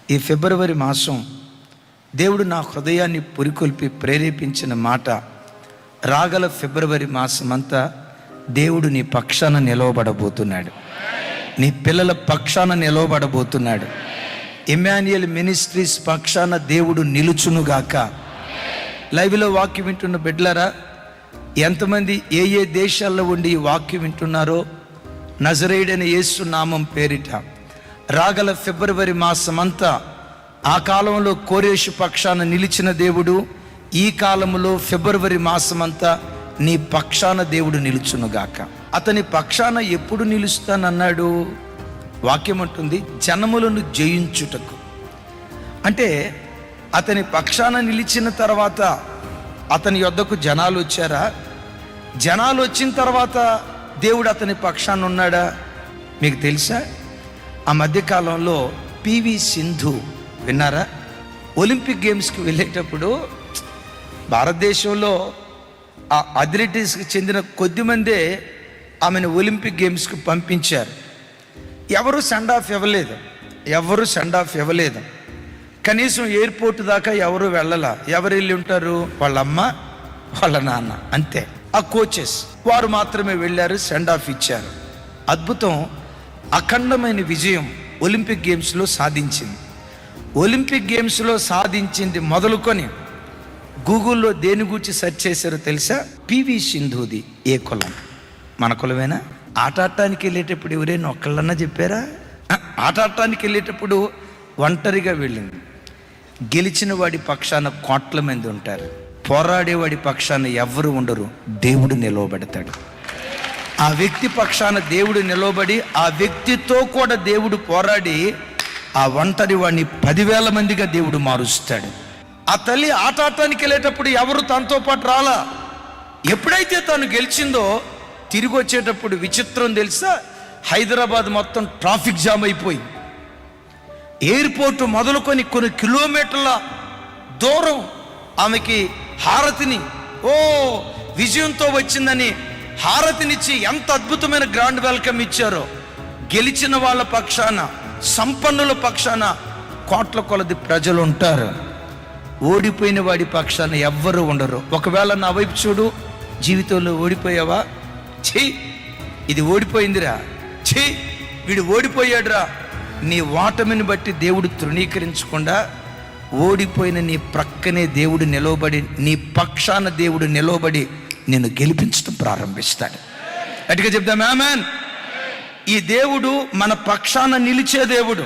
ఈ ఫిబ్రవరి మాసం దేవుడు నా హృదయాన్ని పురికొల్పి ప్రేరేపించిన మాట, రాగల ఫిబ్రవరి మాసం అంతా దేవుడు నీ పక్షాన నిలవబడబోతున్నాడు, నీ పిల్లల పక్షాన నిలవబడబోతున్నాడు. ఇమ్మాన్యుయల్ మినిస్ట్రీస్ పక్షాన దేవుడు నిలుచునుగాక. లైవ్లో వాక్యం వింటున్న బిడ్డలారా, ఎంతమంది ఏ ఏ దేశాల్లో ఉండి ఈ వాక్యం వింటున్నారో, నజరేయుడైన యేసు నామం పేరిట రాగల ఫిబ్రవరి మాసమంతా ఆ కాలంలో కోరేషు పక్షాన నిలిచిన దేవుడు ఈ కాలంలో ఫిబ్రవరి మాసమంతా నీ పక్షాన దేవుడు నిలుచునుగాక. అతని పక్షాన ఎప్పుడు నిలుస్తానన్నాడు? వాక్యం అంటుంది, జనములను జయించుటకు. అంటే అతని పక్షాన నిలిచిన తర్వాత అతని యొద్దకు జనాలు వచ్చారా? జనాలు వచ్చిన తర్వాత దేవుడు అతని పక్షాన ఉన్నాడా? మీకు తెలుసా, ఆ మధ్యకాలంలో పివి సింధు విన్నారా? ఒలింపిక్ గేమ్స్కి వెళ్ళేటప్పుడు భారతదేశంలో ఆ అథ్లెటిక్స్కి చెందిన కొద్దిమందే ఆమెను ఒలింపిక్ గేమ్స్కి పంపించారు. ఎవరు సెండ్ ఆఫ్ ఇవ్వలేదు. కనీసం ఎయిర్పోర్ట్ దాకా ఎవరు వెళ్ళాల. ఎవరు వెళ్ళి ఉంటారు? వాళ్ళ అమ్మ, వాళ్ళ నాన్న, అంతే. ఆ కోచెస్ వారు మాత్రమే వెళ్ళారు, సెండ్ ఆఫ్ ఇచ్చారు. అద్భుతం, అఖండమైన విజయం ఒలింపిక్ గేమ్స్లో సాధించింది. ఒలింపిక్ గేమ్స్లో సాధించింది మొదలుకొని గూగుల్లో దేని గురించి సెర్చ్ చేశారో తెలుసా? పివి సింధుది ఏ కులం? మన కులమేనా? ఆట ఆడటానికి వెళ్ళేటప్పుడు ఎవరైనా ఒక్కళ్ళన్నా చెప్పారా? ఆట ఆడటానికి వెళ్ళేటప్పుడు ఒంటరిగా వెళ్ళింది. గెలిచిన వాడి పక్షాన కోట్ల మంది ఉంటారు, పోరాడేవాడి పక్షాన ఎవ్వరు ఉండరు. దేవుడు నిలవబెడతాడు. ఆ వ్యక్తి పక్షాన దేవుడు నిలవబడి ఆ వ్యక్తితో కూడా దేవుడు పోరాడి ఆ ఒంటరి వాడిని 10,000 మందిగా దేవుడు మారుస్తాడు. ఆ తల్లి ఆట ఆడటానికి వెళ్ళేటప్పుడు ఎవరు తనతో పాటు రాలా. ఎప్పుడైతే తను గెలిచిందో తిరిగి వచ్చేటప్పుడు విచిత్రం తెలుసా? హైదరాబాద్ మొత్తం ట్రాఫిక్ జామ్ అయిపోయింది. ఎయిర్పోర్టు మొదలుకొని కొన్ని కిలోమీటర్ల దూరం ఆమెకి హారతిని, విజయంతో వచ్చిందని హారతినిచ్చి ఎంత అద్భుతమైన గ్రాండ్ వెల్కమ్ ఇచ్చారో. గెలిచిన వాళ్ళ పక్షాన, సంపన్నుల పక్షాన కోట్ల కొలది ప్రజలు ఉంటారు. ఓడిపోయిన వాడి పక్షాన ఎవ్వరూ ఉండరు. ఒకవేళ నా వైపు చూడు, జీవితంలో ఓడిపోయావా? ఇది ఓడిపోయిందిరా, వీడు ఓడిపోయాడురా. నీ ఓటమిని బట్టి దేవుడు తృణీకరించకుండా ఓడిపోయిన నీ ప్రక్కనే దేవుడు నిలవబడి, నీ పక్షాన దేవుడు నిలవబడి నిన్ను గెలిపించడం ప్రారంభిస్తాడు. గట్టిగా చెప్దాం ఆమేన్. ఈ దేవుడు మన పక్షాన నిలిచే దేవుడు.